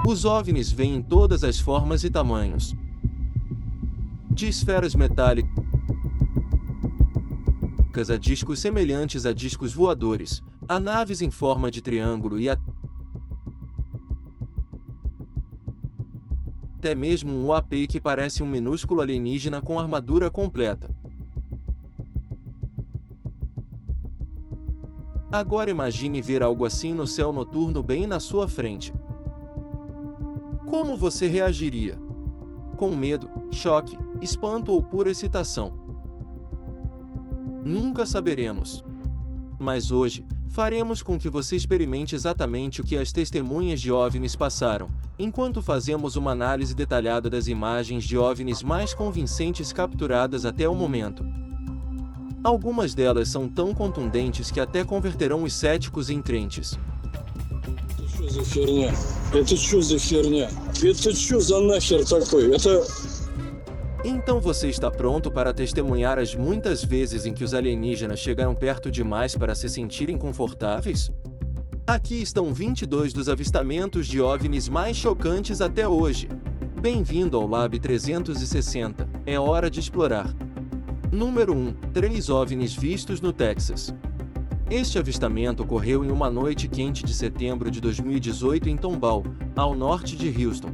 Os OVNIs vêm em todas as formas e tamanhos. De esferas metálicas a discos semelhantes a discos voadores, a naves em forma de triângulo e até mesmo um UAP que parece um minúsculo alienígena com armadura completa. Agora imagine ver algo assim no céu noturno bem na sua frente. Como você reagiria? Com medo, choque, espanto ou pura excitação? Nunca saberemos. Mas hoje, faremos com que você experimente exatamente o que as testemunhas de OVNIs passaram, enquanto fazemos uma análise detalhada das imagens de OVNIs mais convincentes capturadas até o momento. Algumas delas são tão contundentes que até converterão os céticos em crentes. Então você está pronto para testemunhar as muitas vezes em que os alienígenas chegaram perto demais para se sentirem confortáveis? Aqui estão 22 dos avistamentos de OVNIs mais chocantes até hoje. Bem-vindo ao Lab 360, é hora de explorar. Número 1. 3 OVNIs vistos no Texas. Este avistamento ocorreu em uma noite quente de setembro de 2018 em Tomball, ao norte de Houston.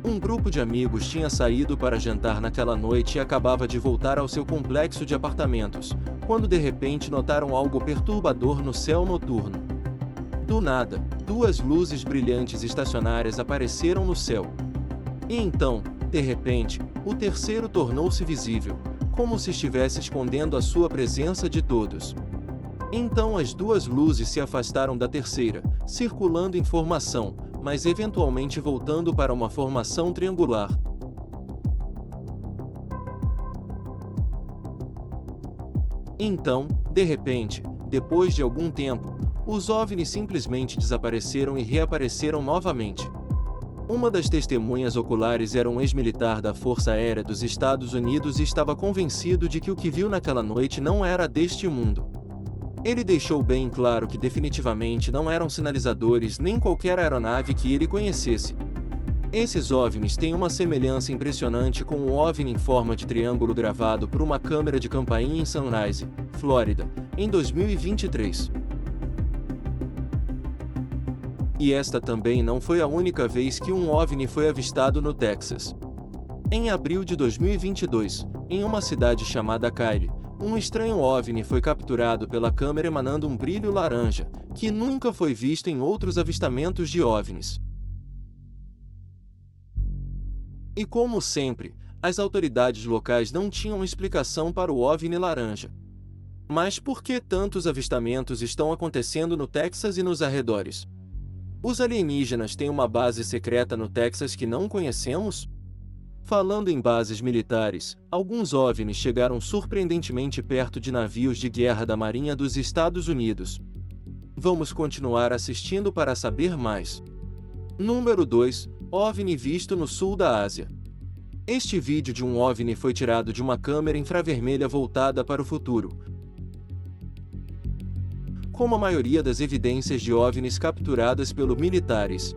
Um grupo de amigos tinha saído para jantar naquela noite e acabava de voltar ao seu complexo de apartamentos, quando de repente notaram algo perturbador no céu noturno. Do nada, 2 luzes brilhantes estacionárias apareceram no céu. E então, de repente, o terceiro tornou-se visível, como se estivesse escondendo a sua presença de todos. Então as 2 luzes se afastaram da terceira, circulando em formação, mas eventualmente voltando para uma formação triangular. Então, de repente, depois de algum tempo, os OVNIs simplesmente desapareceram e reapareceram novamente. Uma das testemunhas oculares era um ex-militar da Força Aérea dos Estados Unidos e estava convencido de que o que viu naquela noite não era deste mundo. Ele deixou bem claro que definitivamente não eram sinalizadores nem qualquer aeronave que ele conhecesse. Esses OVNIs têm uma semelhança impressionante com um OVNI em forma de triângulo gravado por uma câmera de campainha em Sunrise, Flórida, em 2023. E esta também não foi a única vez que um OVNI foi avistado no Texas. Em abril de 2022, em uma cidade chamada Kylie, um estranho OVNI foi capturado pela câmera emanando um brilho laranja, que nunca foi visto em outros avistamentos de OVNIs. E como sempre, as autoridades locais não tinham explicação para o OVNI laranja. Mas por que tantos avistamentos estão acontecendo no Texas e nos arredores? Os alienígenas têm uma base secreta no Texas que não conhecemos? Falando em bases militares, alguns OVNIs chegaram surpreendentemente perto de navios de guerra da Marinha dos Estados Unidos. Vamos continuar assistindo para saber mais. Número 2. OVNI visto no sul da Ásia. Este vídeo de um OVNI foi tirado de uma câmera infravermelha voltada para o futuro. Como a maioria das evidências de OVNIs capturadas pelos militares.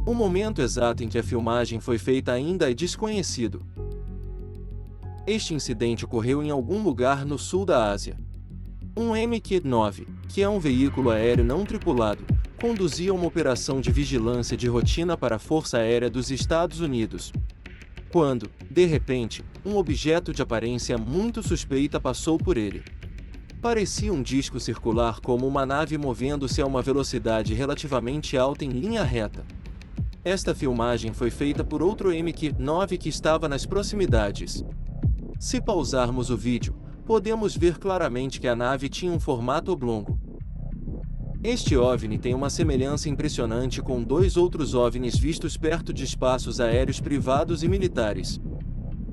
O momento exato em que a filmagem foi feita ainda é desconhecido. Este incidente ocorreu em algum lugar no sul da Ásia. Um MQ-9, que é um veículo aéreo não tripulado, conduzia uma operação de vigilância de rotina para a Força Aérea dos Estados Unidos. Quando, de repente, um objeto de aparência muito suspeita passou por ele. Parecia um disco circular como uma nave movendo-se a uma velocidade relativamente alta em linha reta. Esta filmagem foi feita por outro MQ-9 que estava nas proximidades. Se pausarmos o vídeo, podemos ver claramente que a nave tinha um formato oblongo. Este OVNI tem uma semelhança impressionante com 2 outros OVNIs vistos perto de espaços aéreos privados e militares.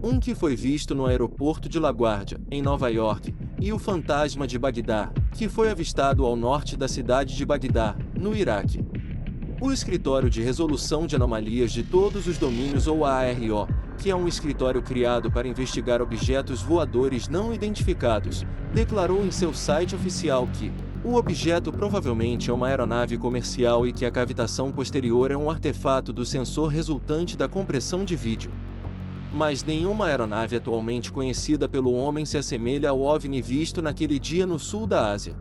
Um que foi visto no aeroporto de LaGuardia, em Nova York, e o Fantasma de Bagdá, que foi avistado ao norte da cidade de Bagdá, no Iraque. O Escritório de Resolução de Anomalias de Todos os Domínios, ou ARO, que é um escritório criado para investigar objetos voadores não identificados, declarou em seu site oficial que O objeto provavelmente é uma aeronave comercial e que a cavitação posterior é um artefato do sensor resultante da compressão de vídeo. Mas nenhuma aeronave atualmente conhecida pelo homem se assemelha ao OVNI visto naquele dia no sul da Ásia.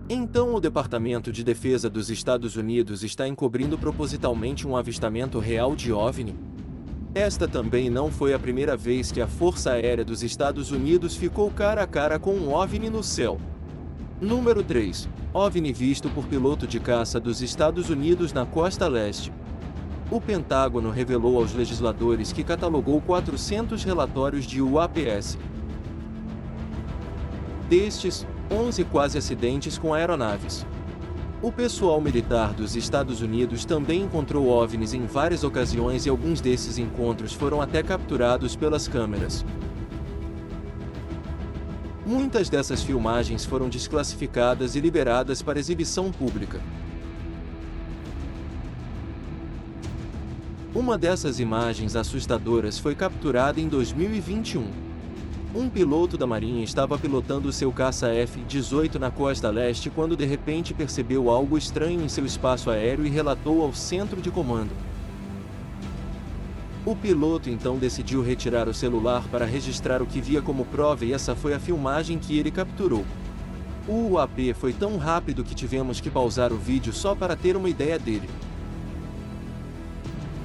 Então o Departamento de Defesa dos Estados Unidos está encobrindo propositalmente um avistamento real de OVNI? Esta também não foi a primeira vez que a Força Aérea dos Estados Unidos ficou cara a cara com um OVNI no céu. Número 3. OVNI visto por piloto de caça dos Estados Unidos na costa leste. O Pentágono revelou aos legisladores que catalogou 400 relatórios de UAPs. Destes, 11 quase acidentes com aeronaves. O pessoal militar dos Estados Unidos também encontrou OVNIs em várias ocasiões e alguns desses encontros foram até capturados pelas câmeras. Muitas dessas filmagens foram desclassificadas e liberadas para exibição pública. Uma dessas imagens assustadoras foi capturada em 2021. Um piloto da Marinha estava pilotando seu caça F-18 na costa leste quando de repente percebeu algo estranho em seu espaço aéreo e relatou ao centro de comando. O piloto então decidiu retirar o celular para registrar o que via como prova e essa foi a filmagem que ele capturou. O UAP foi tão rápido que tivemos que pausar o vídeo só para ter uma ideia dele.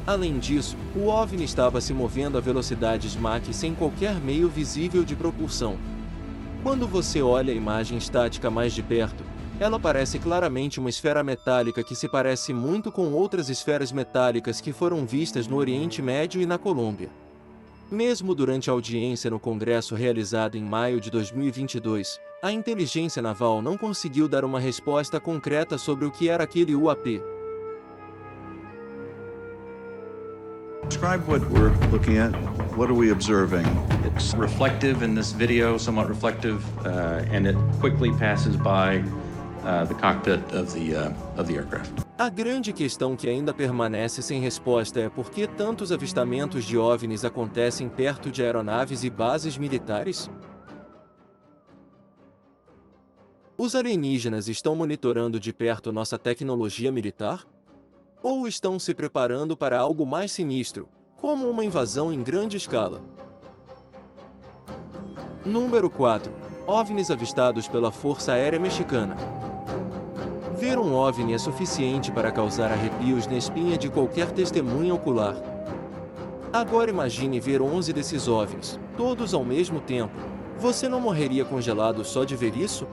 Além disso, o OVNI estava se movendo a velocidades Mach sem qualquer meio visível de propulsão. Quando você olha a imagem estática mais de perto, ela parece claramente uma esfera metálica que se parece muito com outras esferas metálicas que foram vistas no Oriente Médio e na Colômbia. Mesmo durante a audiência no Congresso realizada em maio de 2022, a inteligência naval não conseguiu dar uma resposta concreta sobre o que era aquele UAP. Describe what we're looking at. What are we observing? It's reflective in this video, somewhat reflective, and it quickly passes by the cockpit of the aircraft. A grande questão que ainda permanece sem resposta é por que tantos avistamentos de OVNIs acontecem perto de aeronaves e bases militares? Os alienígenas estão monitorando de perto nossa tecnologia militar? Ou estão se preparando para algo mais sinistro, como uma invasão em grande escala? Número 4. OVNIs avistados pela Força Aérea Mexicana. Ver um OVNI é suficiente para causar arrepios na espinha de qualquer testemunha ocular. Agora imagine ver 11 desses OVNIs, todos ao mesmo tempo. Você não morreria congelado só de ver isso?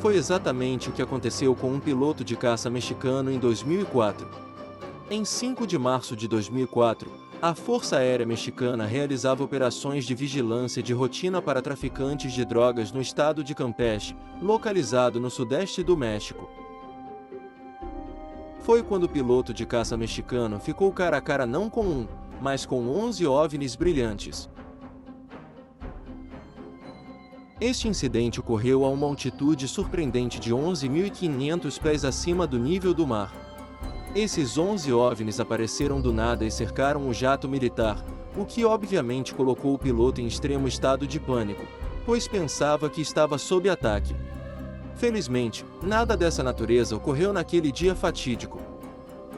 Foi exatamente o que aconteceu com um piloto de caça mexicano em 2004. Em 5 de março de 2004, a Força Aérea Mexicana realizava operações de vigilância de rotina para traficantes de drogas no estado de Campeche, localizado no sudeste do México. Foi quando o piloto de caça mexicano ficou cara a cara não com um, mas com 11 OVNIs brilhantes. Este incidente ocorreu a uma altitude surpreendente de 11.500 pés acima do nível do mar. Esses 11 OVNIs apareceram do nada e cercaram o jato militar, o que obviamente colocou o piloto em extremo estado de pânico, pois pensava que estava sob ataque. Felizmente, nada dessa natureza ocorreu naquele dia fatídico.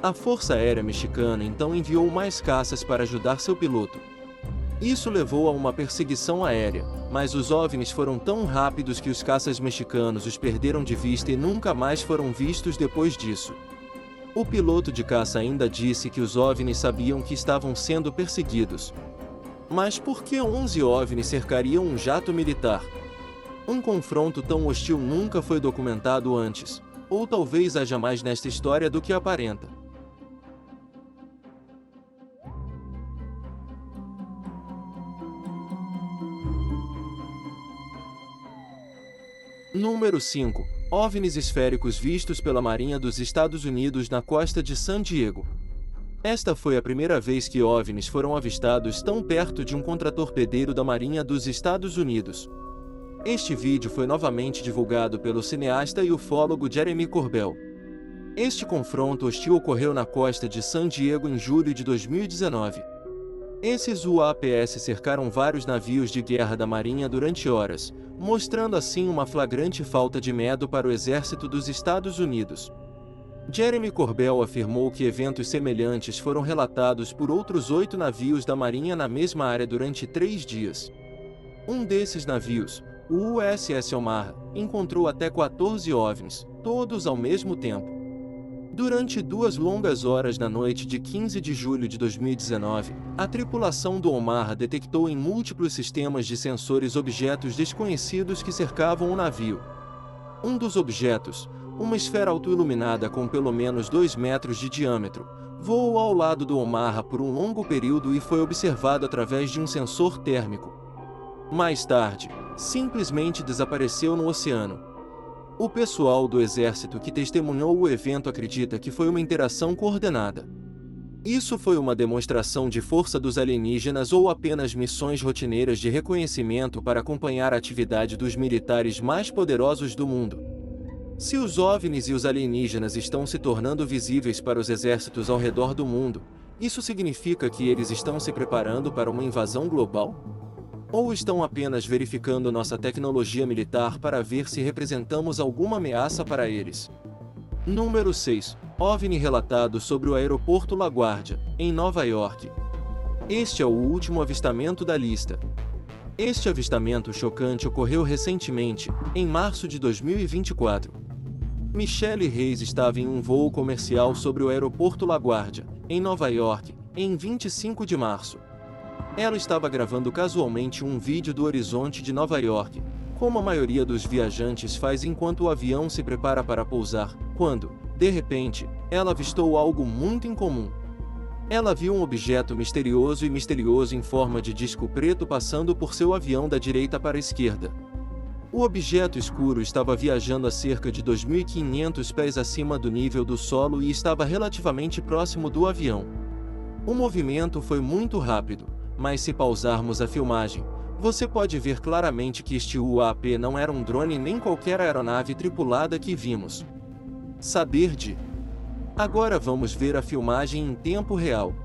A Força Aérea Mexicana então enviou mais caças para ajudar seu piloto. Isso levou a uma perseguição aérea, mas os OVNIs foram tão rápidos que os caças mexicanos os perderam de vista e nunca mais foram vistos depois disso. O piloto de caça ainda disse que os OVNIs sabiam que estavam sendo perseguidos. Mas por que 11 OVNIs cercariam um jato militar? Um confronto tão hostil nunca foi documentado antes, ou talvez haja mais nesta história do que aparenta. Número 5. OVNIs esféricos vistos pela Marinha dos Estados Unidos na costa de San Diego. Esta foi a primeira vez que OVNIs foram avistados tão perto de um contratorpedeiro da Marinha dos Estados Unidos. Este vídeo foi novamente divulgado pelo cineasta e ufólogo Jeremy Corbell. Este confronto hostil ocorreu na costa de San Diego em julho de 2019. Esses UAPs cercaram vários navios de guerra da Marinha durante horas, mostrando assim uma flagrante falta de medo para o exército dos Estados Unidos. Jeremy Corbell afirmou que eventos semelhantes foram relatados por outros 8 navios da Marinha na mesma área durante 3 dias. Um desses navios, o USS Omaha, encontrou até 14 OVNIs, todos ao mesmo tempo. Durante 2 longas horas na noite de 15 de julho de 2019, a tripulação do Omaha detectou em múltiplos sistemas de sensores objetos desconhecidos que cercavam o navio. Um dos objetos, uma esfera autoiluminada com pelo menos 2 metros de diâmetro, voou ao lado do Omaha por um longo período e foi observado através de um sensor térmico. Mais tarde, simplesmente desapareceu no oceano. O pessoal do exército que testemunhou o evento acredita que foi uma interação coordenada. Isso foi uma demonstração de força dos alienígenas ou apenas missões rotineiras de reconhecimento para acompanhar a atividade dos militares mais poderosos do mundo. Se os OVNIs e os alienígenas estão se tornando visíveis para os exércitos ao redor do mundo, isso significa que eles estão se preparando para uma invasão global? Ou estão apenas verificando nossa tecnologia militar para ver se representamos alguma ameaça para eles? Número 6. OVNI relatado sobre o aeroporto LaGuardia, em Nova York. Este é o último avistamento da lista. Este avistamento chocante ocorreu recentemente, em março de 2024. Michelle Reis estava em um voo comercial sobre o aeroporto LaGuardia, em Nova York, em 25 de março. Ela estava gravando casualmente um vídeo do horizonte de Nova York, como a maioria dos viajantes faz enquanto o avião se prepara para pousar, quando, de repente, ela avistou algo muito incomum. Ela viu um objeto misterioso em forma de disco preto passando por seu avião da direita para a esquerda. O objeto escuro estava viajando a cerca de 2.500 pés acima do nível do solo e estava relativamente próximo do avião. O movimento foi muito rápido, mas se pausarmos a filmagem, você pode ver claramente que este UAP não era um drone nem qualquer aeronave tripulada que vimos. Saber de... Agora vamos ver a filmagem em tempo real.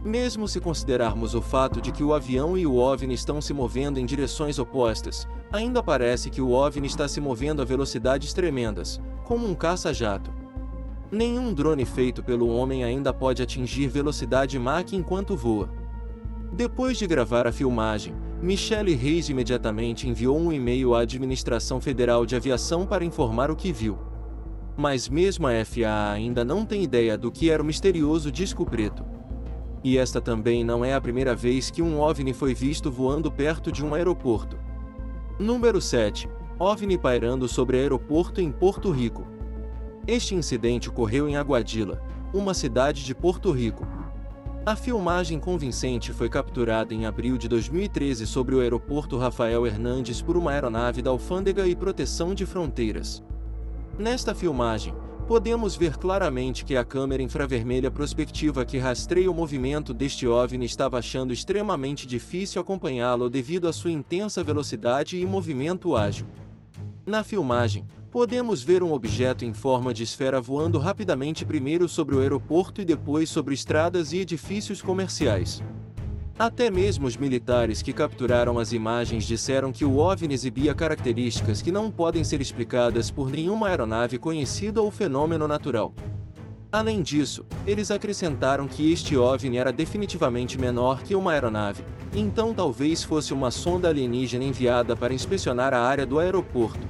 Mesmo se considerarmos o fato de que o avião e o OVNI estão se movendo em direções opostas, ainda parece que o OVNI está se movendo a velocidades tremendas, como um caça-jato. Nenhum drone feito pelo homem ainda pode atingir velocidade Mach enquanto voa. Depois de gravar a filmagem, Michelle Reis imediatamente enviou um e-mail à Administração Federal de Aviação para informar o que viu. Mas mesmo a FAA ainda não tem ideia do que era o misterioso disco preto. E esta também não é a primeira vez que um OVNI foi visto voando perto de um aeroporto. Número 7. OVNI pairando sobre aeroporto em Porto Rico. Este incidente ocorreu em Aguadilla, uma cidade de Porto Rico. A filmagem convincente foi capturada em abril de 2013 sobre o aeroporto Rafael Hernandes por uma aeronave da Alfândega e Proteção de Fronteiras. Nesta filmagem, podemos ver claramente que a câmera infravermelha prospectiva que rastreia o movimento deste OVNI estava achando extremamente difícil acompanhá-lo devido à sua intensa velocidade e movimento ágil. Na filmagem, podemos ver um objeto em forma de esfera voando rapidamente primeiro sobre o aeroporto e depois sobre estradas e edifícios comerciais. Até mesmo os militares que capturaram as imagens disseram que o OVNI exibia características que não podem ser explicadas por nenhuma aeronave conhecida ou fenômeno natural. Além disso, eles acrescentaram que este OVNI era definitivamente menor que uma aeronave, então talvez fosse uma sonda alienígena enviada para inspecionar a área do aeroporto.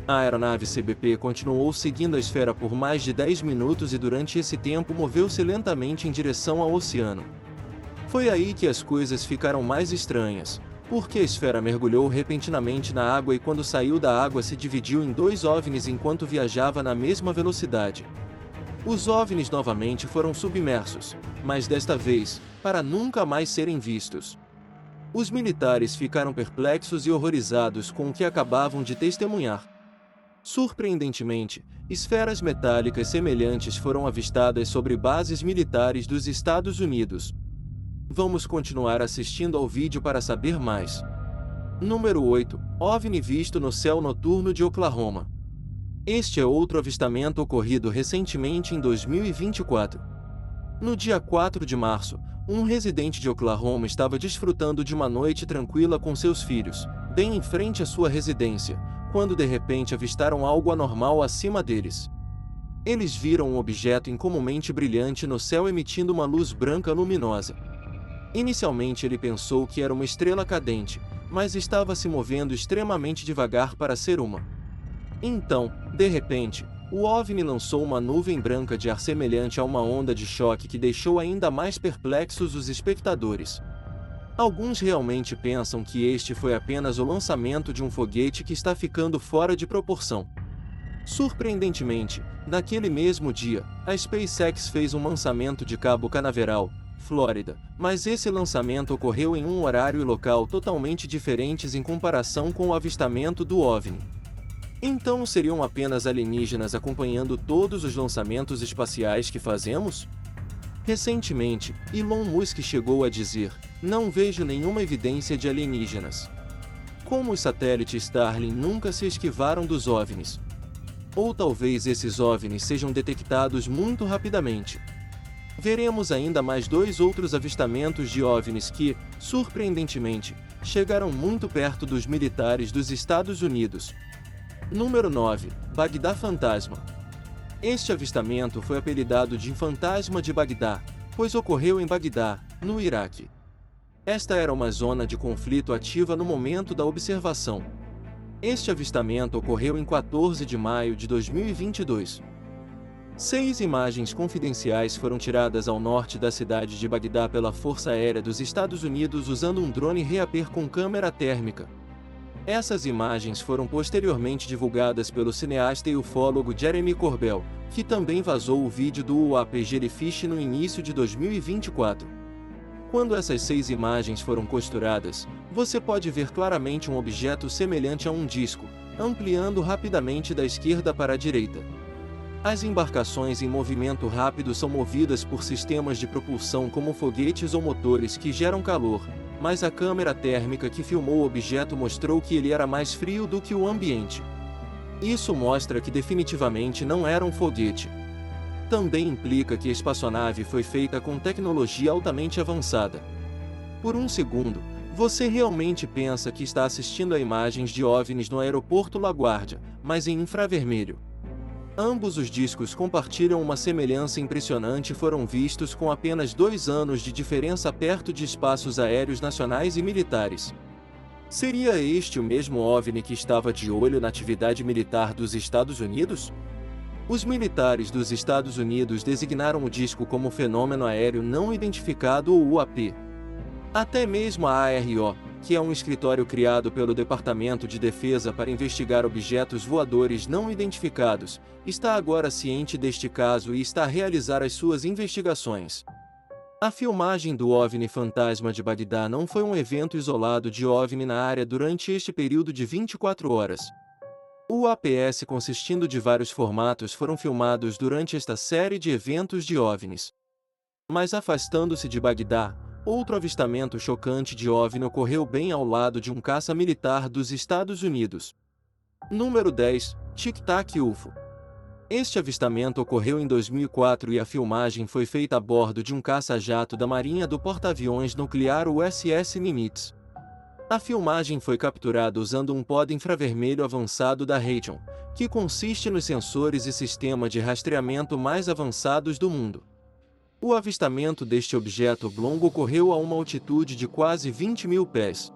A aeronave CBP continuou seguindo a esfera por mais de 10 minutos e durante esse tempo moveu-se lentamente em direção ao oceano. Foi aí que as coisas ficaram mais estranhas, porque a esfera mergulhou repentinamente na água e quando saiu da água se dividiu em 2 OVNIs enquanto viajava na mesma velocidade. Os OVNIs novamente foram submersos, mas desta vez, para nunca mais serem vistos. Os militares ficaram perplexos e horrorizados com o que acabavam de testemunhar. Surpreendentemente, esferas metálicas semelhantes foram avistadas sobre bases militares dos Estados Unidos. Vamos continuar assistindo ao vídeo para saber mais. Número 8. OVNI visto no céu noturno de Oklahoma. Este é outro avistamento ocorrido recentemente em 2024. No dia 4 de março, um residente de Oklahoma estava desfrutando de uma noite tranquila com seus filhos, bem em frente à sua residência, quando de repente avistaram algo anormal acima deles. Eles viram um objeto incomumente brilhante no céu emitindo uma luz branca luminosa. Inicialmente ele pensou que era uma estrela cadente, mas estava se movendo extremamente devagar para ser uma. Então, de repente, o OVNI lançou uma nuvem branca de ar semelhante a uma onda de choque que deixou ainda mais perplexos os espectadores. Alguns realmente pensam que este foi apenas o lançamento de um foguete que está ficando fora de proporção. Surpreendentemente, naquele mesmo dia, a SpaceX fez um lançamento de Cabo Canaveral, Flórida, mas esse lançamento ocorreu em um horário e local totalmente diferentes em comparação com o avistamento do OVNI. Então seriam apenas alienígenas acompanhando todos os lançamentos espaciais que fazemos? Recentemente, Elon Musk chegou a dizer: "Não vejo nenhuma evidência de alienígenas. Como os satélites Starlink nunca se esquivaram dos OVNIs. Ou talvez esses OVNIs sejam detectados muito rapidamente. Veremos ainda mais 2 outros avistamentos de OVNIs que, surpreendentemente, chegaram muito perto dos militares dos Estados Unidos." Número 9. Bagdá Fantasma. Este avistamento foi apelidado de Fantasma de Bagdá, pois ocorreu em Bagdá, no Iraque. Esta era uma zona de conflito ativa no momento da observação. Este avistamento ocorreu em 14 de maio de 2022. 6 imagens confidenciais foram tiradas ao norte da cidade de Bagdá pela Força Aérea dos Estados Unidos usando um drone Reaper com câmera térmica. Essas imagens foram posteriormente divulgadas pelo cineasta e ufólogo Jeremy Corbell, que também vazou o vídeo do UAP Jellyfish no início de 2024. Quando essas 6 imagens foram costuradas, você pode ver claramente um objeto semelhante a um disco, ampliando rapidamente da esquerda para a direita. As embarcações em movimento rápido são movidas por sistemas de propulsão como foguetes ou motores que geram calor, mas a câmera térmica que filmou o objeto mostrou que ele era mais frio do que o ambiente. Isso mostra que definitivamente não era um foguete. Também implica que a espaçonave foi feita com tecnologia altamente avançada. Por um segundo, você realmente pensa que está assistindo a imagens de OVNIs no aeroporto LaGuardia, mas em infravermelho. Ambos os discos compartilham uma semelhança impressionante e foram vistos com apenas 2 anos de diferença perto de espaços aéreos nacionais e militares. Seria este o mesmo OVNI que estava de olho na atividade militar dos Estados Unidos? Os militares dos Estados Unidos designaram o disco como Fenômeno Aéreo Não Identificado ou UAP. Até mesmo a ARO, que é um escritório criado pelo Departamento de Defesa para investigar objetos voadores não identificados, está agora ciente deste caso e está a realizar as suas investigações. A filmagem do OVNI Fantasma de Bagdá não foi um evento isolado de OVNI na área durante este período de 24 horas. O APS consistindo de vários formatos foram filmados durante esta série de eventos de OVNIs. Mas afastando-se de Bagdá, outro avistamento chocante de OVNI ocorreu bem ao lado de um caça militar dos Estados Unidos. Número 10. Tic Tac UFO. Este avistamento ocorreu em 2004 e a filmagem foi feita a bordo de um caça-jato da Marinha do porta-aviões nuclear USS Nimitz. A filmagem foi capturada usando um pod infravermelho avançado da Raytheon, que consiste nos sensores e sistema de rastreamento mais avançados do mundo. O avistamento deste objeto oblongo ocorreu a uma altitude de quase 20.000 pés.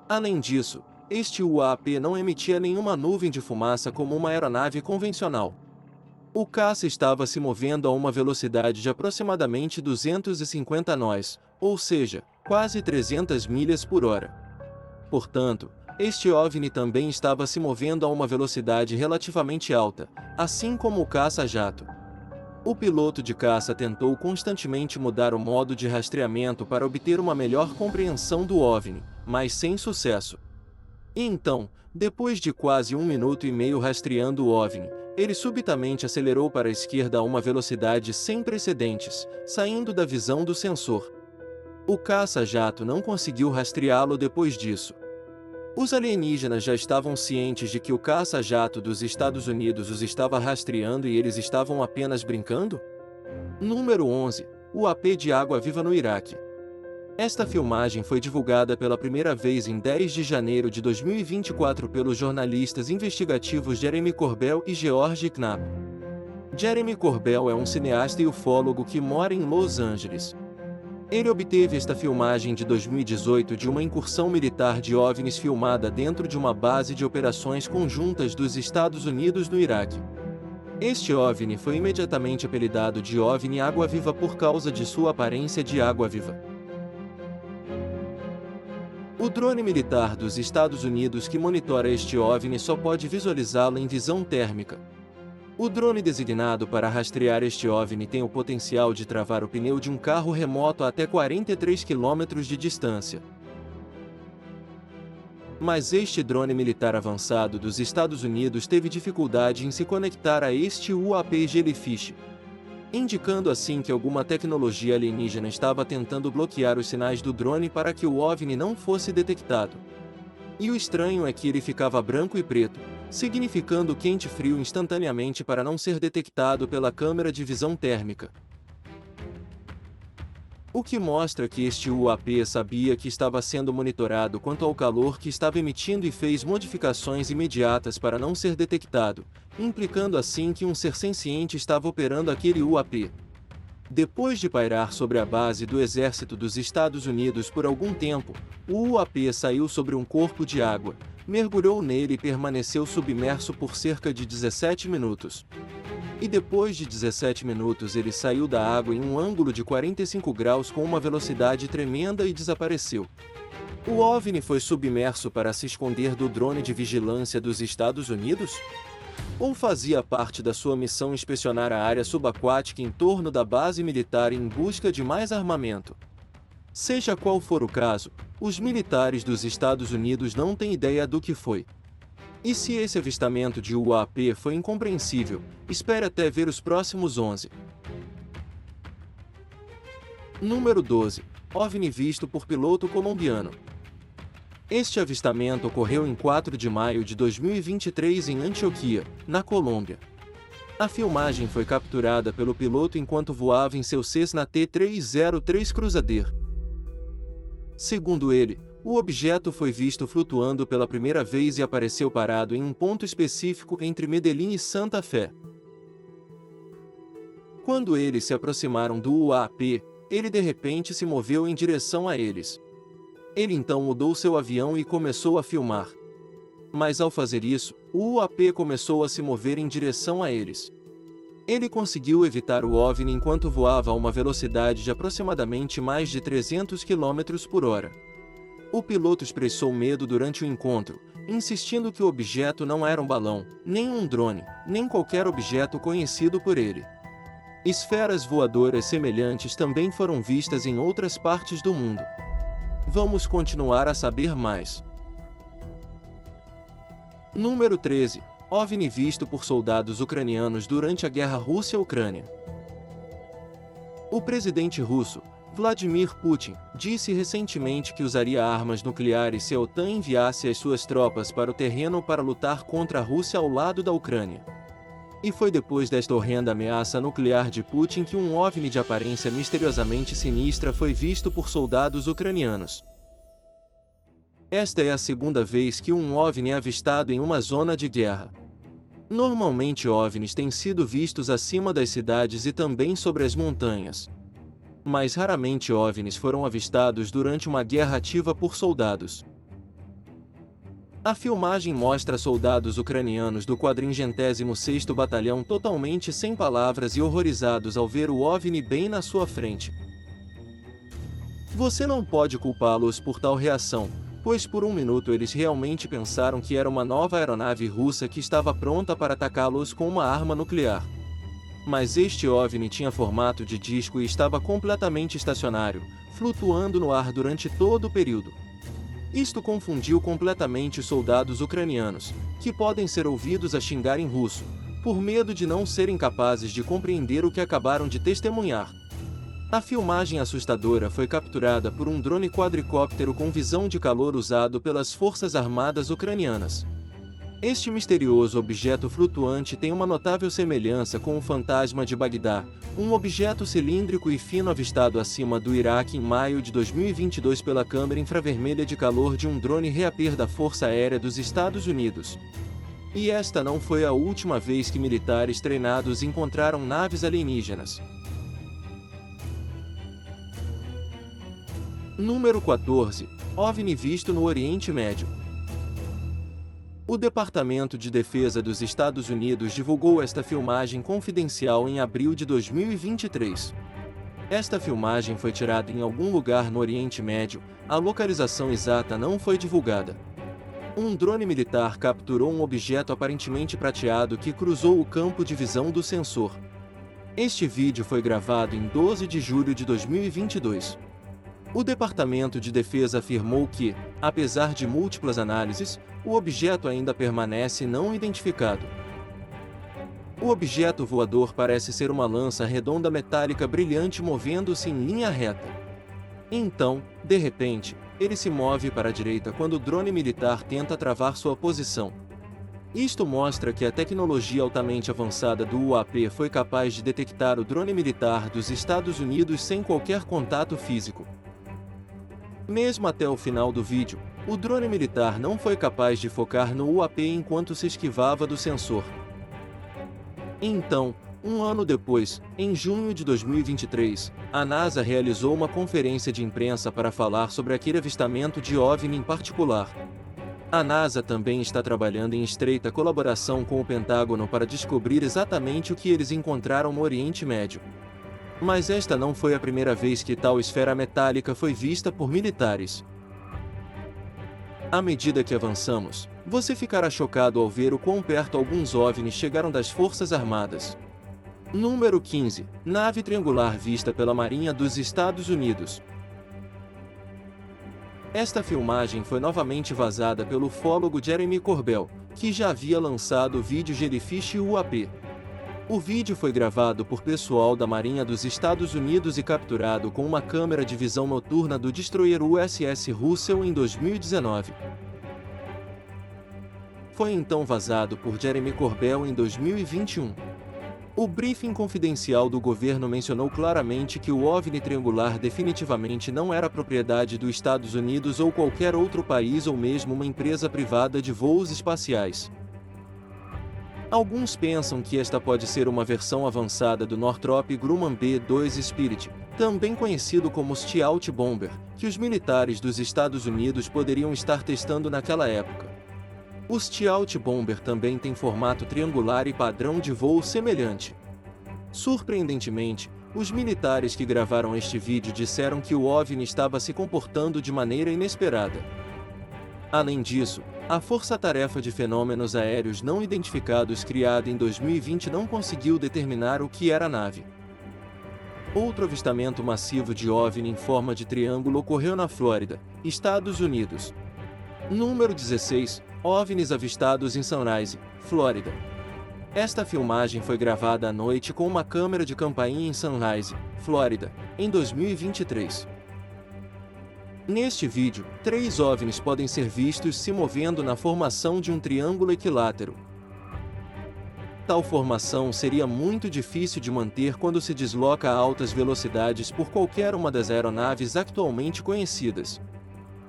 Além disso, este UAP não emitia nenhuma nuvem de fumaça como uma aeronave convencional. O caça estava se movendo a uma velocidade de aproximadamente 250 nós, ou seja, quase 300 milhas por hora. Portanto, este OVNI também estava se movendo a uma velocidade relativamente alta, assim como o caça-jato. O piloto de caça tentou constantemente mudar o modo de rastreamento para obter uma melhor compreensão do OVNI, mas sem sucesso. E então, depois de quase 1 minuto e meio rastreando o OVNI, ele subitamente acelerou para a esquerda a uma velocidade sem precedentes, saindo da visão do sensor. O caça-jato não conseguiu rastreá-lo depois disso. Os alienígenas já estavam cientes de que o caça-jato dos Estados Unidos os estava rastreando e eles estavam apenas brincando? Número 11. UAP de água-viva no Iraque. Esta filmagem foi divulgada pela primeira vez em 10 de janeiro de 2024 pelos jornalistas investigativos Jeremy Corbell e George Knapp. Jeremy Corbell é um cineasta e ufólogo que mora em Los Angeles. Ele obteve esta filmagem de 2018 de uma incursão militar de OVNIs filmada dentro de uma base de operações conjuntas dos Estados Unidos no Iraque. Este OVNI foi imediatamente apelidado de OVNI água-viva por causa de sua aparência de água-viva. O drone militar dos Estados Unidos que monitora este OVNI só pode visualizá-lo em visão térmica. O drone designado para rastrear este OVNI tem o potencial de travar o pneu de um carro remoto a até 43 km de distância. Mas este drone militar avançado dos Estados Unidos teve dificuldade em se conectar a este UAP Jellyfish, indicando assim que alguma tecnologia alienígena estava tentando bloquear os sinais do drone para que o OVNI não fosse detectado. E o estranho é que ele ficava branco e preto, significando quente e frio instantaneamente para não ser detectado pela câmera de visão térmica. O que mostra que este UAP sabia que estava sendo monitorado quanto ao calor que estava emitindo e fez modificações imediatas para não ser detectado, implicando assim que um ser senciente estava operando aquele UAP. Depois de pairar sobre a base do exército dos Estados Unidos por algum tempo, o UAP saiu sobre um corpo de água, mergulhou nele e permaneceu submerso por cerca de 17 minutos. E depois de 17 minutos ele saiu da água em um ângulo de 45 graus com uma velocidade tremenda e desapareceu. O OVNI foi submerso para se esconder do drone de vigilância dos Estados Unidos? Ou fazia parte da sua missão inspecionar a área subaquática em torno da base militar em busca de mais armamento? Seja qual for o caso, os militares dos Estados Unidos não têm ideia do que foi. E se esse avistamento de UAP foi incompreensível, espere até ver os próximos 11. Número 12. OVNI visto por piloto colombiano. Este avistamento ocorreu em 4 de maio de 2023 em Antioquia, na Colômbia. A filmagem foi capturada pelo piloto enquanto voava em seu Cessna T-303 Crusader. Segundo ele, o objeto foi visto flutuando pela primeira vez e apareceu parado em um ponto específico entre Medellín e Santa Fé. Quando eles se aproximaram do UAP, ele de repente se moveu em direção a eles. Ele então mudou seu avião e começou a filmar. Mas ao fazer isso, o UAP começou a se mover em direção a eles. Ele conseguiu evitar o OVNI enquanto voava a uma velocidade de aproximadamente mais de 300 km por hora. O piloto expressou medo durante o encontro, insistindo que o objeto não era um balão, nem um drone, nem qualquer objeto conhecido por ele. Esferas voadoras semelhantes também foram vistas em outras partes do mundo. Vamos continuar a saber mais. Número 13. OVNI visto por soldados ucranianos durante a guerra Rússia-Ucrânia. O presidente russo, Vladimir Putin, disse recentemente que usaria armas nucleares se a OTAN enviasse as suas tropas para o terreno para lutar contra a Rússia ao lado da Ucrânia. E foi depois desta horrenda ameaça nuclear de Putin que um OVNI de aparência misteriosamente sinistra foi visto por soldados ucranianos. Esta é a segunda vez que um OVNI é avistado em uma zona de guerra. Normalmente OVNIs têm sido vistos acima das cidades e também sobre as montanhas. Mas raramente OVNIs foram avistados durante uma guerra ativa por soldados. A filmagem mostra soldados ucranianos do 46º Batalhão totalmente sem palavras e horrorizados ao ver o OVNI bem na sua frente. Você não pode culpá-los por tal reação, pois por um minuto eles realmente pensaram que era uma nova aeronave russa que estava pronta para atacá-los com uma arma nuclear. Mas este OVNI tinha formato de disco e estava completamente estacionário, flutuando no ar durante todo o período. Isto confundiu completamente os soldados ucranianos, que podem ser ouvidos a xingar em russo, por medo de não serem capazes de compreender o que acabaram de testemunhar. A filmagem assustadora foi capturada por um drone quadricóptero com visão de calor usado pelas Forças Armadas ucranianas. Este misterioso objeto flutuante tem uma notável semelhança com o fantasma de Bagdá, um objeto cilíndrico e fino avistado acima do Iraque em maio de 2022 pela câmera infravermelha de calor de um drone Reaper da Força Aérea dos Estados Unidos. E esta não foi a última vez que militares treinados encontraram naves alienígenas. Número 14. OVNI visto no Oriente Médio. O Departamento de Defesa dos Estados Unidos divulgou esta filmagem confidencial em abril de 2023. Esta filmagem foi tirada em algum lugar no Oriente Médio, a localização exata não foi divulgada. Um drone militar capturou um objeto aparentemente prateado que cruzou o campo de visão do sensor. Este vídeo foi gravado em 12 de julho de 2022. O Departamento de Defesa afirmou que, apesar de múltiplas análises, o objeto ainda permanece não identificado. O objeto voador parece ser uma lança redonda metálica brilhante movendo-se em linha reta. Então, de repente, ele se move para a direita quando o drone militar tenta travar sua posição. Isto mostra que a tecnologia altamente avançada do UAP foi capaz de detectar o drone militar dos Estados Unidos sem qualquer contato físico. Mesmo até o final do vídeo, o drone militar não foi capaz de focar no UAP enquanto se esquivava do sensor. Então, um ano depois, em junho de 2023, a NASA realizou uma conferência de imprensa para falar sobre aquele avistamento de OVNI em particular. A NASA também está trabalhando em estreita colaboração com o Pentágono para descobrir exatamente o que eles encontraram no Oriente Médio. Mas esta não foi a primeira vez que tal esfera metálica foi vista por militares. À medida que avançamos, você ficará chocado ao ver o quão perto alguns OVNIs chegaram das Forças Armadas. Número 15. Nave triangular vista pela Marinha dos Estados Unidos. Esta filmagem foi novamente vazada pelo ufólogo Jeremy Corbell, que já havia lançado o vídeo Jellyfish UAP. O vídeo foi gravado por pessoal da Marinha dos Estados Unidos e capturado com uma câmera de visão noturna do destroyer USS Russell em 2019. Foi então vazado por Jeremy Corbell em 2021. O briefing confidencial do governo mencionou claramente que o OVNI triangular definitivamente não era propriedade dos Estados Unidos ou qualquer outro país ou mesmo uma empresa privada de voos espaciais. Alguns pensam que esta pode ser uma versão avançada do Northrop Grumman B-2 Spirit, também conhecido como Stealth Bomber, que os militares dos Estados Unidos poderiam estar testando naquela época. O Stealth Bomber também tem formato triangular e padrão de voo semelhante. Surpreendentemente, os militares que gravaram este vídeo disseram que o OVNI estava se comportando de maneira inesperada. Além disso, a Força-Tarefa de Fenômenos Aéreos Não Identificados criada em 2020 não conseguiu determinar o que era a nave. Outro avistamento massivo de OVNI em forma de triângulo ocorreu na Flórida, Estados Unidos. Número 16. OVNIs avistados em Sunrise, Flórida. Esta filmagem foi gravada à noite com uma câmera de campainha em Sunrise, Flórida, em 2023. Neste vídeo, 3 OVNIs podem ser vistos se movendo na formação de um triângulo equilátero. Tal formação seria muito difícil de manter quando se desloca a altas velocidades por qualquer uma das aeronaves atualmente conhecidas.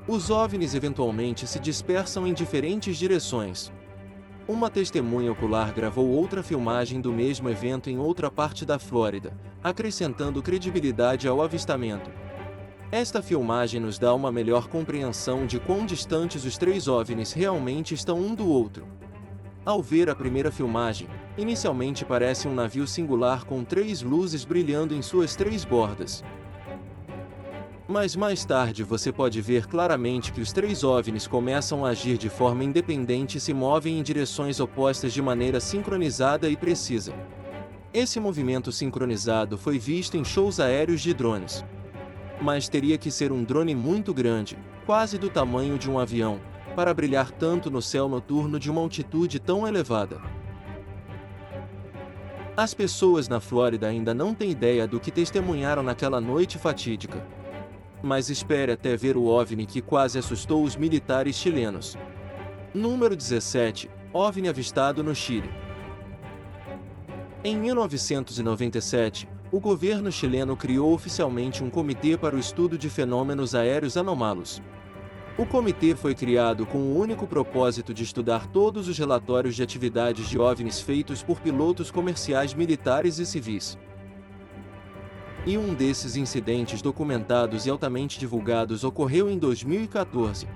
Os OVNIs eventualmente se dispersam em diferentes direções. Uma testemunha ocular gravou outra filmagem do mesmo evento em outra parte da Flórida, acrescentando credibilidade ao avistamento. Esta filmagem nos dá uma melhor compreensão de quão distantes os 3 OVNIs realmente estão um do outro. Ao ver a primeira filmagem, inicialmente parece um navio singular com 3 luzes brilhando em suas 3 bordas. Mas mais tarde você pode ver claramente que os 3 OVNIs começam a agir de forma independente e se movem em direções opostas de maneira sincronizada e precisa. Esse movimento sincronizado foi visto em shows aéreos de drones. Mas teria que ser um drone muito grande, quase do tamanho de um avião, para brilhar tanto no céu noturno de uma altitude tão elevada. As pessoas na Flórida ainda não têm ideia do que testemunharam naquela noite fatídica. Mas espere até ver o OVNI que quase assustou os militares chilenos. Número 17. OVNI avistado no Chile. Em 1997, o governo chileno criou oficialmente um comitê para o estudo de fenômenos aéreos anômalos. O comitê foi criado com o único propósito de estudar todos os relatórios de atividades de OVNIs feitos por pilotos comerciais militares e civis. E um desses incidentes documentados e altamente divulgados ocorreu em 2014.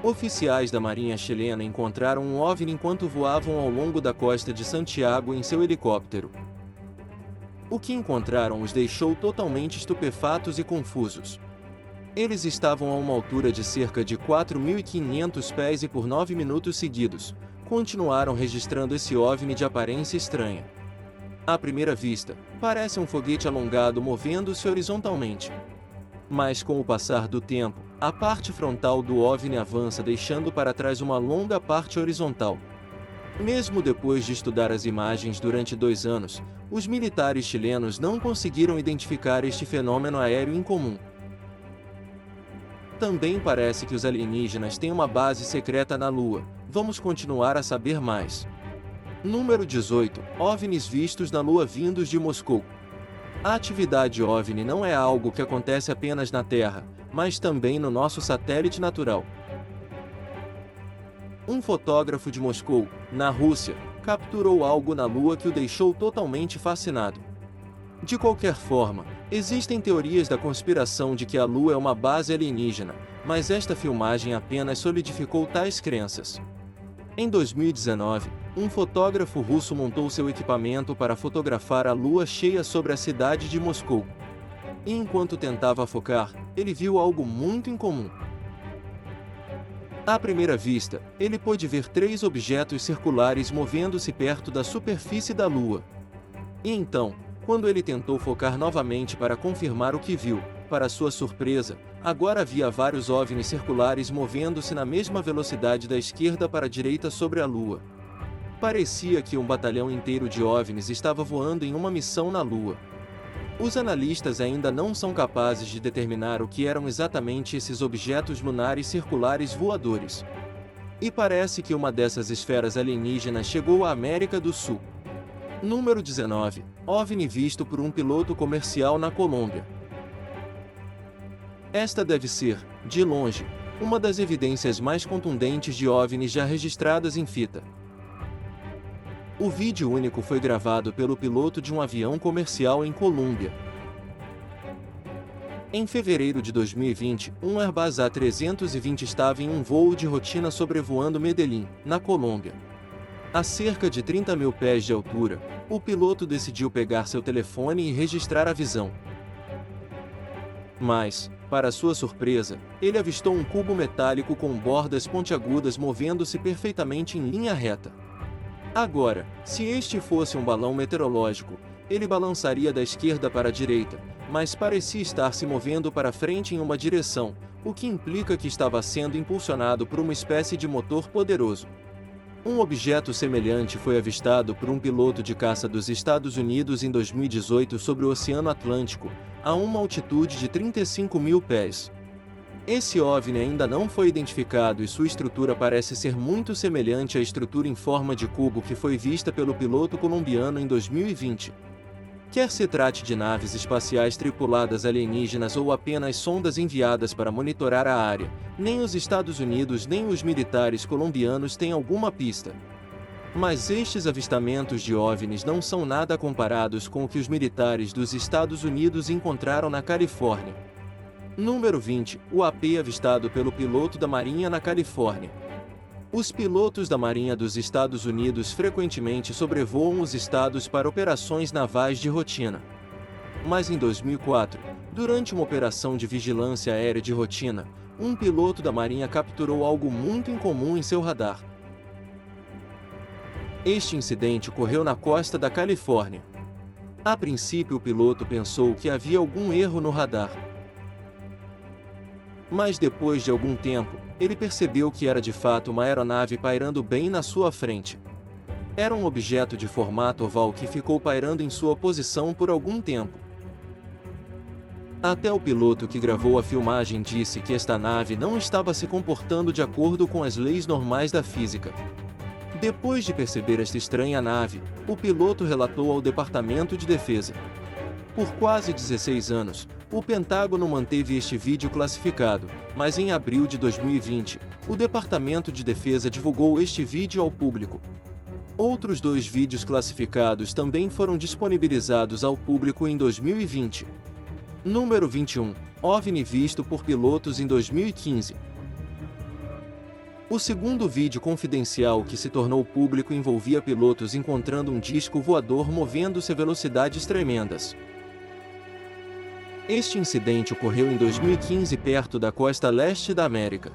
Oficiais da Marinha chilena encontraram um OVNI enquanto voavam ao longo da costa de Santiago em seu helicóptero. O que encontraram os deixou totalmente estupefatos e confusos. Eles estavam a uma altura de cerca de 4.500 pés e por 9 minutos seguidos, continuaram registrando esse OVNI de aparência estranha. À primeira vista, parece um foguete alongado movendo-se horizontalmente. Mas com o passar do tempo, a parte frontal do OVNI avança deixando para trás uma longa parte horizontal. Mesmo depois de estudar as imagens durante 2 anos, os militares chilenos não conseguiram identificar este fenômeno aéreo incomum. Também parece que os alienígenas têm uma base secreta na Lua. Vamos continuar a saber mais. Número 18. OVNIs vistos na Lua vindos de Moscou. A atividade OVNI não é algo que acontece apenas na Terra, mas também no nosso satélite natural. Um fotógrafo de Moscou, na Rússia, capturou algo na Lua que o deixou totalmente fascinado. De qualquer forma, existem teorias da conspiração de que a Lua é uma base alienígena, mas esta filmagem apenas solidificou tais crenças. Em 2019, um fotógrafo russo montou seu equipamento para fotografar a lua cheia sobre a cidade de Moscou. E enquanto tentava focar, ele viu algo muito incomum. À primeira vista, ele pôde ver 3 objetos circulares movendo-se perto da superfície da lua. E então, quando ele tentou focar novamente para confirmar o que viu, para sua surpresa, agora havia vários OVNIs circulares movendo-se na mesma velocidade da esquerda para a direita sobre a Lua. Parecia que um batalhão inteiro de OVNIs estava voando em uma missão na Lua. Os analistas ainda não são capazes de determinar o que eram exatamente esses objetos lunares circulares voadores. E parece que uma dessas esferas alienígenas chegou à América do Sul. Número 19. OVNI visto por um piloto comercial na Colômbia. Esta deve ser, de longe, uma das evidências mais contundentes de OVNIs já registradas em fita. O vídeo único foi gravado pelo piloto de um avião comercial em Colômbia. Em fevereiro de 2020, um Airbus A320 estava em um voo de rotina sobrevoando Medellín, na Colômbia. A cerca de 30 mil pés de altura, o piloto decidiu pegar seu telefone e registrar a visão. Mas, para sua surpresa, ele avistou um cubo metálico com bordas pontiagudas movendo-se perfeitamente em linha reta. Agora, se este fosse um balão meteorológico, ele balançaria da esquerda para a direita, mas parecia estar se movendo para frente em uma direção, o que implica que estava sendo impulsionado por uma espécie de motor poderoso. Um objeto semelhante foi avistado por um piloto de caça dos Estados Unidos em 2018 sobre o Oceano Atlântico, a uma altitude de 35 mil pés. Esse OVNI ainda não foi identificado e sua estrutura parece ser muito semelhante à estrutura em forma de cubo que foi vista pelo piloto colombiano em 2020. Quer se trate de naves espaciais tripuladas alienígenas ou apenas sondas enviadas para monitorar a área, nem os Estados Unidos nem os militares colombianos têm alguma pista. Mas estes avistamentos de OVNIs não são nada comparados com o que os militares dos Estados Unidos encontraram na Califórnia. Número 20. O AP avistado pelo piloto da Marinha na Califórnia. Os pilotos da Marinha dos Estados Unidos frequentemente sobrevoam os estados para operações navais de rotina. Mas em 2004, durante uma operação de vigilância aérea de rotina, um piloto da Marinha capturou algo muito incomum em seu radar. Este incidente ocorreu na costa da Califórnia. A princípio, o piloto pensou que havia algum erro no radar. Mas depois de algum tempo, ele percebeu que era de fato uma aeronave pairando bem na sua frente. Era um objeto de formato oval que ficou pairando em sua posição por algum tempo. Até o piloto que gravou a filmagem disse que esta nave não estava se comportando de acordo com as leis normais da física. Depois de perceber esta estranha nave, o piloto relatou ao Departamento de Defesa. Por quase 16 anos, o Pentágono manteve este vídeo classificado, mas em abril de 2020, o Departamento de Defesa divulgou este vídeo ao público. Outros 2 vídeos classificados também foram disponibilizados ao público em 2020. Número 21. OVNI visto por pilotos em 2015. O segundo vídeo confidencial que se tornou público envolvia pilotos encontrando um disco voador movendo-se a velocidades tremendas. Este incidente ocorreu em 2015 perto da costa leste da América.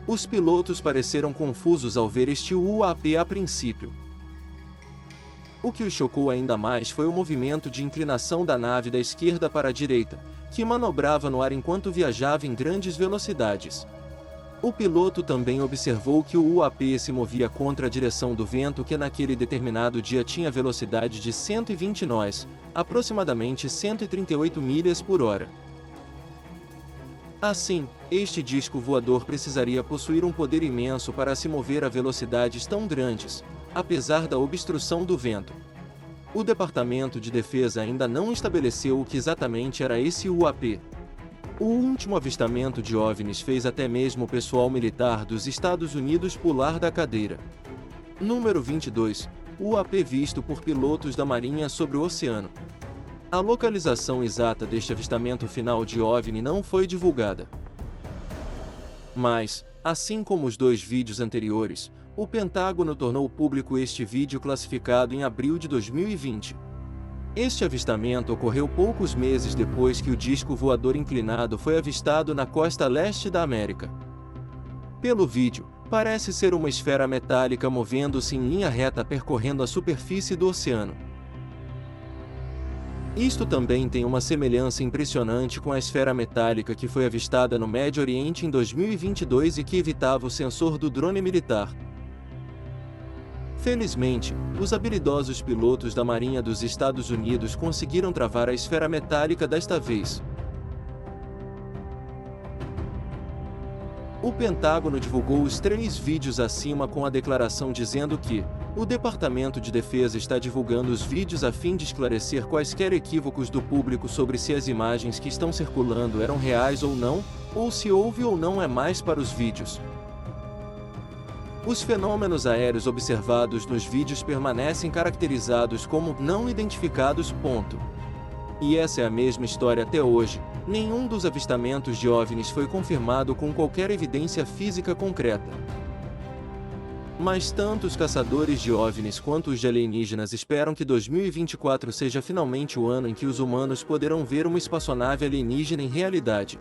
Os pilotos pareceram confusos ao ver este UAP a princípio. O que os chocou ainda mais foi o movimento de inclinação da nave da esquerda para a direita, que manobrava no ar enquanto viajava em grandes velocidades. O piloto também observou que o UAP se movia contra a direção do vento, que naquele determinado dia tinha velocidade de 120 nós, aproximadamente 138 milhas por hora. Assim, este disco voador precisaria possuir um poder imenso para se mover a velocidades tão grandes, apesar da obstrução do vento. O Departamento de Defesa ainda não estabeleceu o que exatamente era esse UAP. O último avistamento de OVNIs fez até mesmo o pessoal militar dos Estados Unidos pular da cadeira. Número 22. UAP visto por pilotos da Marinha sobre o oceano. A localização exata deste avistamento final de OVNI não foi divulgada. Mas, assim como os 2 vídeos anteriores, o Pentágono tornou público este vídeo classificado em abril de 2020. Este avistamento ocorreu poucos meses depois que o disco voador inclinado foi avistado na costa leste da América. Pelo vídeo, parece ser uma esfera metálica movendo-se em linha reta percorrendo a superfície do oceano. Isto também tem uma semelhança impressionante com a esfera metálica que foi avistada no Médio Oriente em 2022 e que evitava o sensor do drone militar. Felizmente, os habilidosos pilotos da Marinha dos Estados Unidos conseguiram travar a esfera metálica desta vez. O Pentágono divulgou os 3 vídeos acima com a declaração dizendo que o Departamento de Defesa está divulgando os vídeos a fim de esclarecer quaisquer equívocos do público sobre se as imagens que estão circulando eram reais ou não, ou se houve ou não é mais para os vídeos. Os fenômenos aéreos observados nos vídeos permanecem caracterizados como não identificados. E essa é a mesma história até hoje. Nenhum dos avistamentos de OVNIs foi confirmado com qualquer evidência física concreta. Mas tanto os caçadores de OVNIs quanto os de alienígenas esperam que 2024 seja finalmente o ano em que os humanos poderão ver uma espaçonave alienígena em realidade.